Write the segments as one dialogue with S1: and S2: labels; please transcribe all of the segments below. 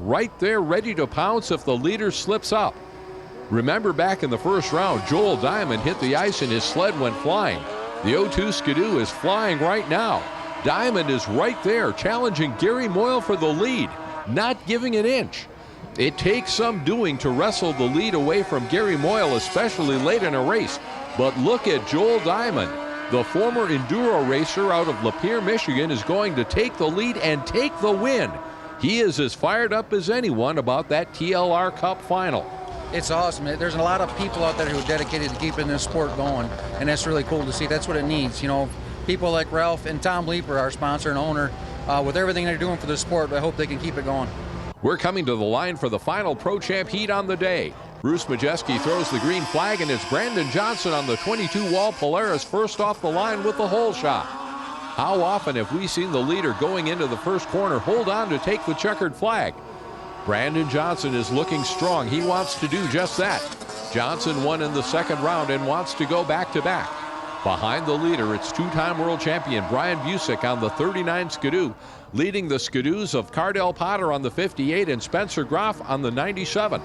S1: right there ready to pounce if the leader slips up. Remember back in the first round, Joel Diamond hit the ice and his sled went flying. The 0-2 Skidoo is flying right now. Diamond is right there challenging Gary Moyle for the lead, not giving an inch. It takes some doing to wrestle the lead away from Gary Moyle, especially late in a race. But look at Joel Diamond. The former enduro racer out of Lapeer, Michigan, is going to take the lead and take the win. He is as fired up as anyone about that TLR Cup final.
S2: It's awesome. There's a lot of people out there who are dedicated to keeping this sport going, and that's really cool to see. That's what it needs. You know, people like Ralph and Tom Leeper, our sponsor and owner, with everything they're doing for the sport, I hope they can keep it going.
S1: We're coming to the line for the final Pro Champ heat on the day. Bruce Majeski throws the green flag, and it's Brandon Johnson on the 22 Wahl Polaris first off the line with the hole shot. How often have we seen the leader going into the first corner hold on to take the checkered flag? Brandon Johnson is looking strong. He wants to do just that. Johnson won in the second round and wants to go back-to-back. Behind the leader, it's two-time world champion Brian Busick on the 39 Skidoo, leading the Skidoos of Cardell Potter on the 58 and Spencer Groff on the 97.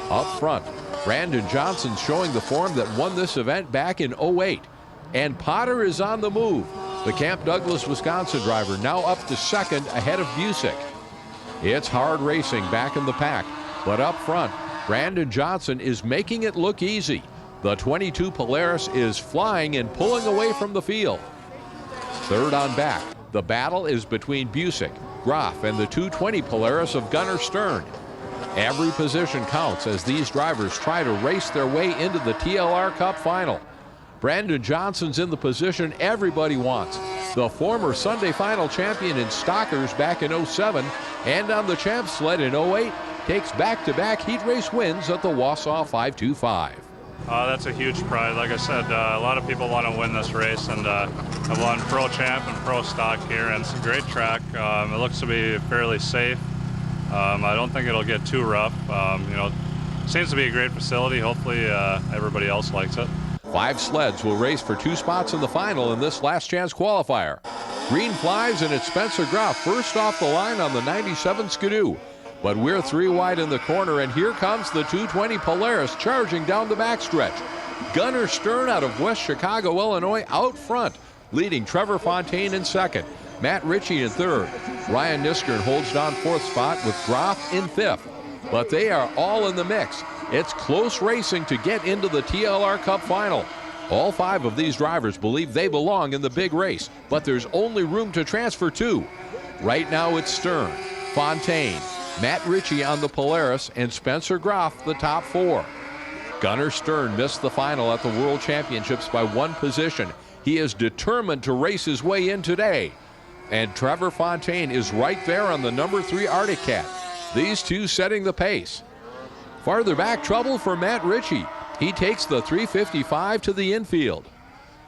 S1: Up front, Brandon Johnson showing the form that won this event back in 08. And Potter is on the move. The Camp Douglas, Wisconsin driver now up to second ahead of Busick. It's hard racing back in the pack, but up front, Brandon Johnson is making it look easy. The 22 Polaris is flying and pulling away from the field. Third on back, the battle is between Busick, Groff, and the 220 Polaris of Gunnar Stern. Every position counts as these drivers try to race their way into the TLR Cup final. Brandon Johnson's in the position everybody wants. The former Sunday final champion in Stockers back in 07 and on the champ sled in 08 takes back-to-back heat race wins at the Wausau 525.
S3: That's a huge pride. Like I said, a lot of people want to win this race, and I've won Pro Champ and Pro Stock here, and it's a great track. It looks to be fairly safe. I don't think it'll get too rough. You know, seems to be a great facility. Hopefully everybody else likes it.
S1: 5 sleds will race for 2 spots in the final in this last chance qualifier. Green flies, and it's Spencer Groff first off the line on the 97 Skidoo. But we're 3 wide in the corner, and here comes the 220 Polaris charging down the backstretch. Gunnar Stern out of West Chicago, Illinois out front, leading Trevor Fontaine in second. Matt Ritchie in third. Ryan Niskern holds down 4th spot with Groff in 5th. But they are all in the mix. It's close racing to get into the TLR Cup final. All 5 of these drivers believe they belong in the big race, but there's only room to transfer 2. Right now it's Stern, Fontaine, Matt Ritchie on the Polaris, and Spencer Groff the top 4. Gunnar Stern missed the final at the World Championships by 1 position. He is determined to race his way in today. And Trevor Fontaine is right there on the number 3 Arctic Cat. These two setting the pace. Farther back, trouble for Matt Ritchie. He takes the 355 to the infield.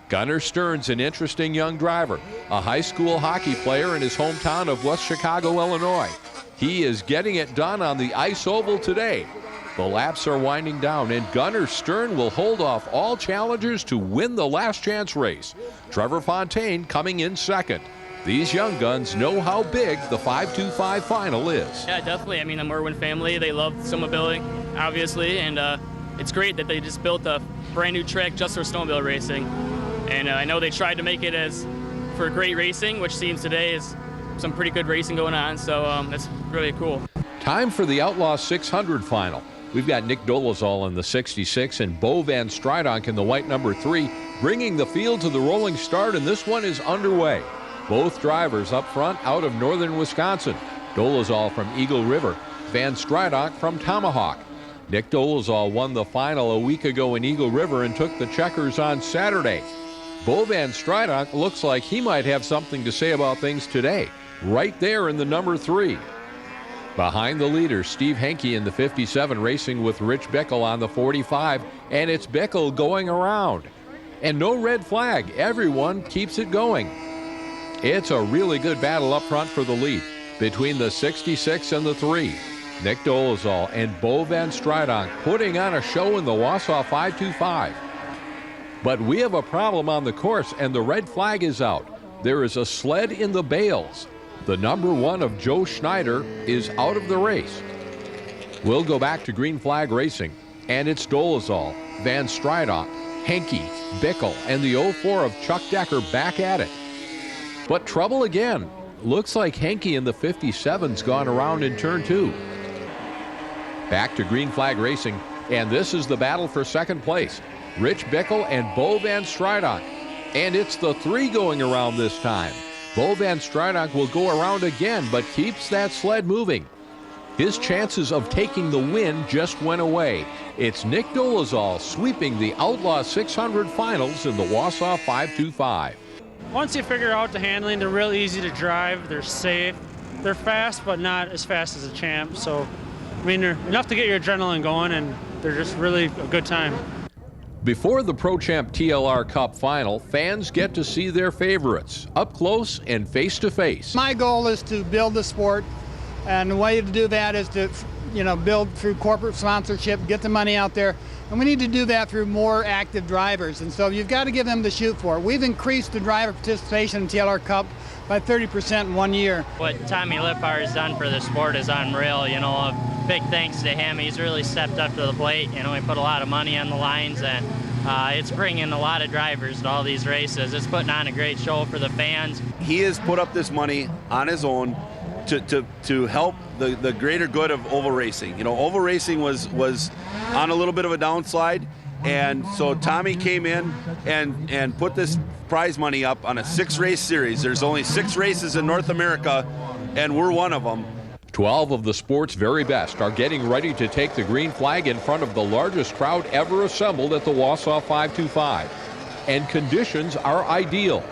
S1: Gunnar Stern's an interesting young driver, a high school hockey player in his hometown of West Chicago, Illinois. He is getting it done on the ice oval today. The laps are winding down, and Gunnar Stern will hold off all challengers to win the last chance race. Trevor Fontaine coming in second. These young guns know how big the 525 final is.
S4: Yeah, definitely. I mean, the Merwin family, they love snowmobiling, obviously, and it's great that they just built a brand new track just for snowmobile racing. And I know they tried to make it as for great racing, which seems today is some pretty good racing going on, so that's really cool.
S1: Time for the Outlaw 600 final. We've got Nick Dolezal in the 66 and Bo Van Stridonk in the white number 3, bringing the field to the rolling start, and this one is underway. Both drivers up front out of northern Wisconsin. Dolezal from Eagle River, Van Stridonk from Tomahawk. Nick Dolezal won the final a week ago in Eagle River and took the checkers on Saturday. Bo Van Stridonk looks like he might have something to say about things today, right there in the number 3. Behind the leader, Steve Henke in the 57 racing with Rich Bickle on the 45, and it's Bickle going around. And no red flag, everyone keeps it going. It's a really good battle up front for the lead between the 66 and the 3. Nick Dolezal and Bo Van Stridonk putting on a show in the Wausau 525. But we have a problem on the course, and the red flag is out. There is a sled in the bales. The number 1 of Joe Schneider is out of the race. We'll go back to green flag racing, and it's Dolezal, Van Strydonk, Henke, Bickle, and the 04 of Chuck Decker back at it. But trouble again. Looks like Henke in the 57's gone around in turn 2. Back to green flag racing, and this is the battle for second place. Rich Bickle and Bo Van Strydonk. And it's the 3 going around this time. Bo Van Strydonk will go around again, but keeps that sled moving. His chances of taking the win just went away. It's Nick Dolezal sweeping the Outlaw 600 finals in the Wausau 525.
S5: Once you figure out the handling, they're real easy to drive, they're safe, they're fast, but not as fast as a champ. So, I mean, they're enough to get your adrenaline going, and they're just really a good time.
S1: Before the Pro Champ TLR Cup final, fans get to see their favorites up close and face to face.
S6: My goal is to build the sport, and the way to do that is to, build through corporate sponsorship, get the money out there, and we need to do that through more active drivers. And so you've got to give them the shoot for. We've increased the driver participation in TLR Cup by 30% in 1 year.
S7: What Tommy Lippard has done for the sport is unreal. A big thanks to him. He's really stepped up to the plate. He put a lot of money on the lines, and it's bringing a lot of drivers to all these races. It's putting on a great show for the fans.
S8: He has put up this money on his own to help the greater good of oval racing. Oval racing was on a little bit of a downslide, and so Tommy came in and put this prize money up on a 6-race series. There's only 6 races in North America, and we're one of them.
S1: 12 of the sport's very best are getting ready to take the green flag in front of the largest crowd ever assembled at the Wausau 525. And conditions are ideal.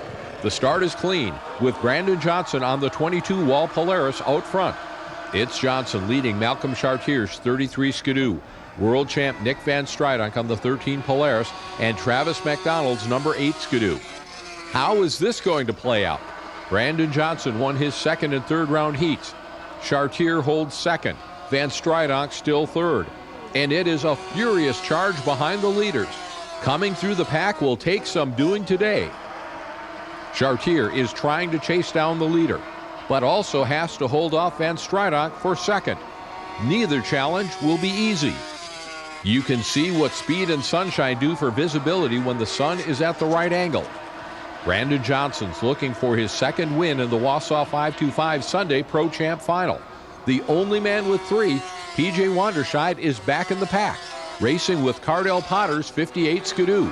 S1: The start is clean, with Brandon Johnson on the 22 Wahl Polaris out front. It's Johnson leading Malcolm Chartier's 33 Skidoo, world champ Nick Van Strydonk on the 13 Polaris, and Travis McDonald's number 8 Skidoo. How is this going to play out? Brandon Johnson won his second and third round heats. Chartier holds second, Van Strydonk still third. And it is a furious charge behind the leaders. Coming through the pack will take some doing today. Chartier is trying to chase down the leader, but also has to hold off Van Strydonk for second. Neither challenge will be easy. You can see what speed and sunshine do for visibility when the sun is at the right angle. Brandon Johnson's looking for his second win in the Wausau 525 Sunday Pro Champ Final. The only man with 3, PJ Wanderscheid, is back in the pack, racing with Cardell Potter's 58 Skidoo.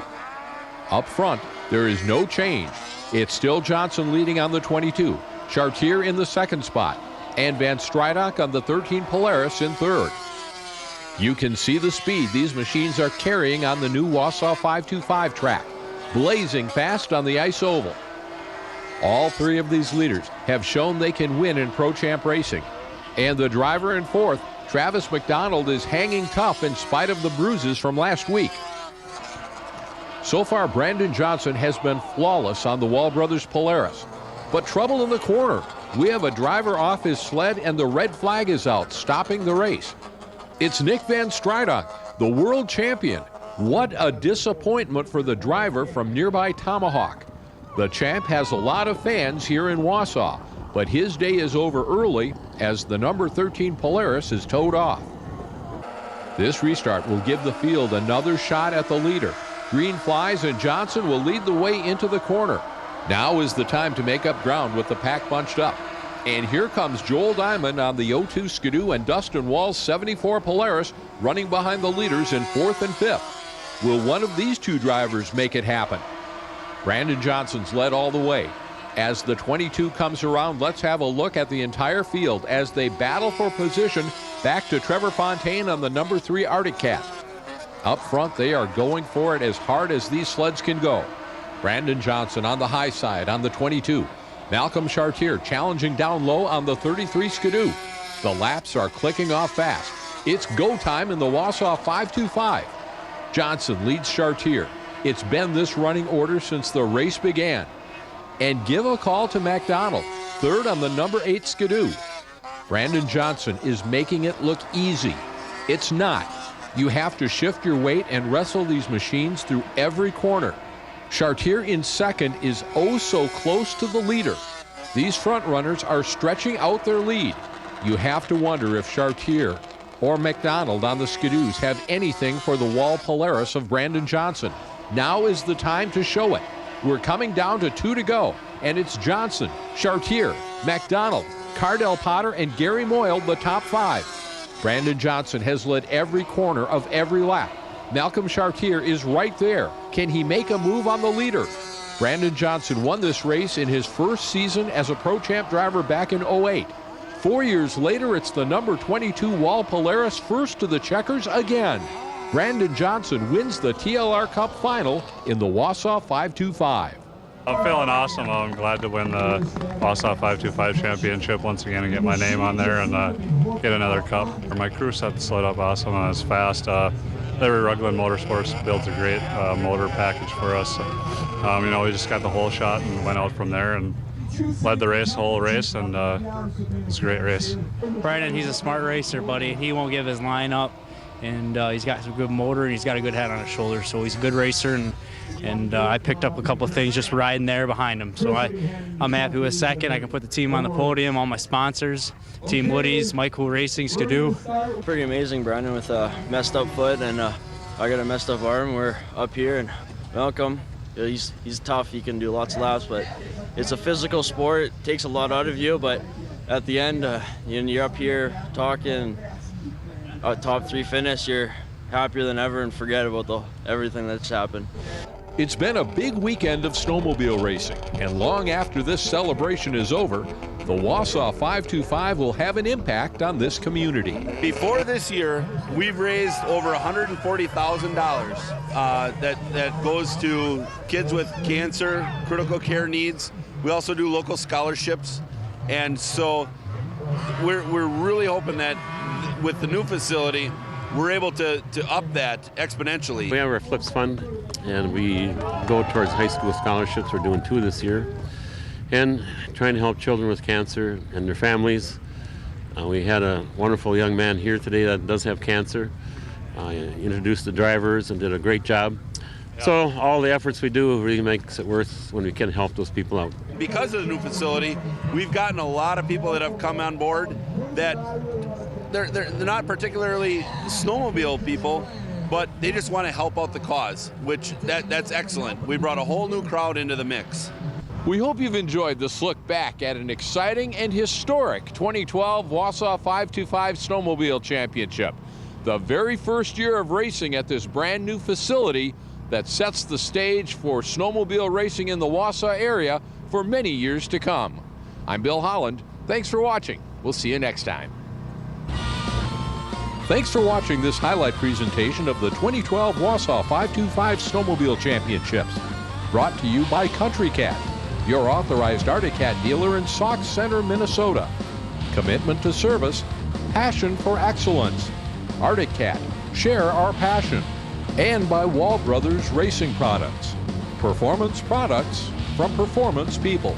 S1: Up front, there is no change. It's still Johnson leading on the 22, Chartier in the second spot, and Van Strydonk on the 13 Polaris in third. You can see the speed these machines are carrying on the new Wausau 525 track, blazing fast on the ice oval. All 3 of these leaders have shown they can win in Pro Champ racing, and the driver in fourth, Travis McDonald, is hanging tough in spite of the bruises from last week. So far, Brandon Johnson has been flawless on the Wahl Brothers Polaris. But trouble in the corner. We have a driver off his sled, and the red flag is out, stopping the race. It's Nick Van Strydonk, the world champion. What a disappointment for the driver from nearby Tomahawk. The champ has a lot of fans here in Wausau, but his day is over early as the number 13 Polaris is towed off. This restart will give the field another shot at the leader. Green flies, and Johnson will lead the way into the corner. Now is the time to make up ground with the pack bunched up. And here comes Joel Diamond on the 02 Skidoo and Dustin Wall's 74 Polaris running behind the leaders in 4th and 5th. Will one of these 2 drivers make it happen? Brandon Johnson's led all the way. As the 22 comes around, let's have a look at the entire field as they battle for position back to Trevor Fontaine on the number 3 Arctic Cat. Up front, they are going for it as hard as these sleds can go. Brandon Johnson on the high side on the 22. Malcolm Chartier challenging down low on the 33 Skidoo. The laps are clicking off fast. It's go time in the Wausau 525. Johnson leads Chartier. It's been this running order since the race began. And give a call to McDonald, third on the number 8 Skidoo. Brandon Johnson is making it look easy. It's not. You have to shift your weight and wrestle these machines through every corner. Chartier in second is oh so close to the leader. These front runners are stretching out their lead. You have to wonder if Chartier or McDonald on the Skidoos have anything for the Wahl Polaris of Brandon Johnson. Now is the time to show it. We're coming down to 2 to go, and it's Johnson, Chartier, McDonald, Cardell Potter, and Gary Moyle, the top 5. Brandon Johnson has led every corner of every lap. Malcolm Chartier is right there. Can he make a move on the leader? Brandon Johnson won this race in his first season as a Pro Champ driver back in '08. 4 years later, it's the number 22 Wahl Polaris first to the checkers again. Brandon Johnson wins the TLR Cup final in the Wausau 525.
S3: I'm feeling awesome. I'm glad to win the Wausau 525 championship once again and get my name on there and get another cup. My crew set the sled up awesome and it was fast. Larry Rugland Motorsports built a great motor package for us. We just got the whole shot and went out from there and led the whole race, and it was a great race.
S9: Brandon, he's a smart racer, buddy. He won't give his line up, and he's got some good motor, and he's got a good head on his shoulders, so he's a good racer, and I picked up a couple of things just riding there behind him. So I'm happy with second. I can put the team on the podium, all my sponsors, Team Woody's, Michael Racing, Skidoo.
S10: Pretty amazing, Brandon, with a messed up foot, and I got a messed up arm. We're up here, and Malcolm, he's tough. He can do lots of laps, but it's a physical sport. It takes a lot out of you, but at the end, you're up here talking, top 3 finish, you're happier than ever and forget about everything that's happened.
S1: It's been a big weekend of snowmobile racing, and long after this celebration is over, the Wausau 525 will have an impact on this community.
S8: Before this year, we've raised over $140,000 that goes to kids with cancer, critical care needs. We also do local scholarships, and so we're really hoping that with the new facility, we're able to up that exponentially.
S11: We have our Flips Fund, and we go towards high school scholarships. We're doing 2 this year, and trying to help children with cancer and their families. We had a wonderful young man here today that does have cancer. Introduced the drivers and did a great job. So all the efforts we do really makes it worth when we can help those people out.
S8: Because of the new facility, we've gotten a lot of people that have come on board that they're not particularly snowmobile people, but they just want to help out the cause, which that's excellent. We brought a whole new crowd into the mix.
S1: We hope you've enjoyed this look back at an exciting and historic 2012 Wausau 525 Snowmobile Championship, the very first year of racing at this brand new facility that sets the stage for snowmobile racing in the Wausau area for many years to come. I'm Bill Holland. Thanks for watching. We'll see you next time. Thanks for watching this highlight presentation of the 2012 Wausau 525 Snowmobile Championships, brought to you by Country Cat, your authorized Arctic Cat dealer in Sauk Center, Minnesota. Commitment to service, passion for excellence. Arctic Cat, share our passion. And by Wahl Brothers Racing Products. Performance products from performance people.